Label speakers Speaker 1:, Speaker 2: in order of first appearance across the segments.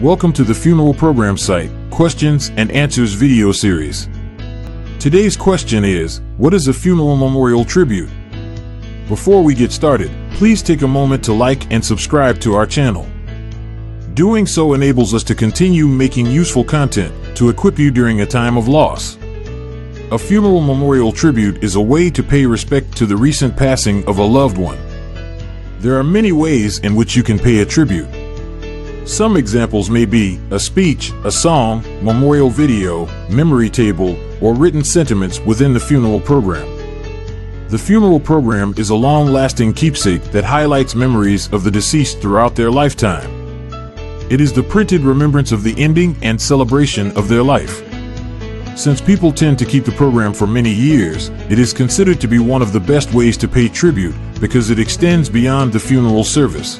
Speaker 1: Welcome to the Funeral Program Site Questions and Answers video series. Today's question is, what is a funeral memorial tribute? Before we get started, please take a moment to like and subscribe to our channel. Doing so enables us to continue making useful content to equip you during a time of loss. A funeral memorial tribute is a way to pay respect to the recent passing of a loved one. There are many ways in which you can pay a tribute. Some examples may be a speech, a song, memorial video, memory table, or written sentiments within the funeral program. The funeral program is a long-lasting keepsake that highlights memories of the deceased throughout their lifetime. It is the printed remembrance of the ending and celebration of their life. Since people tend to keep the program for many years, it is considered to be one of the best ways to pay tribute because it extends beyond the funeral service.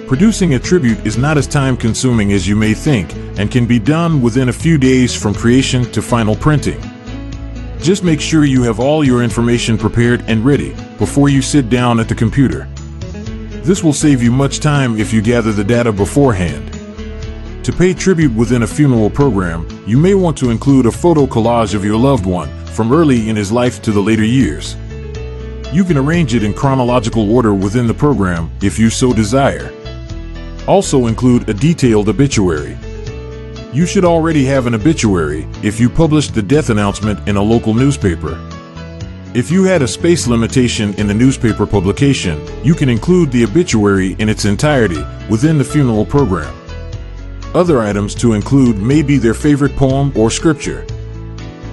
Speaker 1: Producing a tribute is not as time-consuming as you may think and can be done within a few days from creation to final printing. Just make sure you have all your information prepared and ready before you sit down at the computer. This will save you much time if you gather the data beforehand. To pay tribute within a funeral program, you may want to include a photo collage of your loved one from early in his life to the later years. You can arrange it in chronological order within the program if you so desire. Also include a detailed obituary. You should already have an obituary if you published the death announcement in a local newspaper. If you had a space limitation in the newspaper publication, you can include the obituary in its entirety within the funeral program. Other items to include may be their favorite poem or scripture.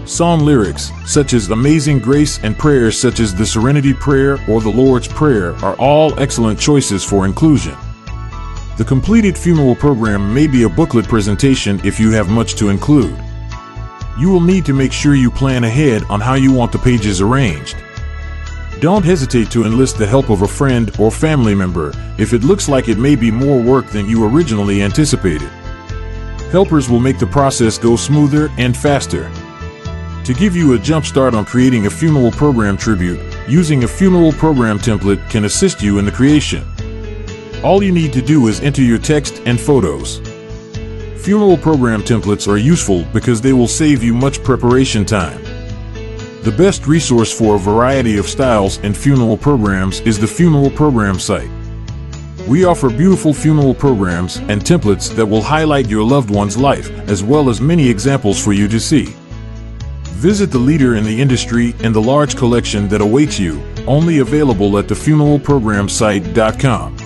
Speaker 1: Song lyrics, such as Amazing Grace, and prayers such as the Serenity Prayer or the Lord's Prayer are all excellent choices for inclusion. The completed funeral program may be a booklet presentation if you have much to include. You will need to make sure you plan ahead on how you want the pages arranged. Don't hesitate to enlist the help of a friend or family member if it looks like it may be more work than you originally anticipated. Helpers will make the process go smoother and faster. To give you a jump start on creating a funeral program tribute, using a funeral program template can assist you in the creation. All you need to do is enter your text and photos. Funeral program templates are useful because they will save you much preparation time. The best resource for a variety of styles and funeral programs is the Funeral Program Site. We offer beautiful funeral programs and templates that will highlight your loved one's life, as well as many examples for you to see. Visit the leader in the industry and the large collection that awaits you, only available at thefuneralprogramsite.com.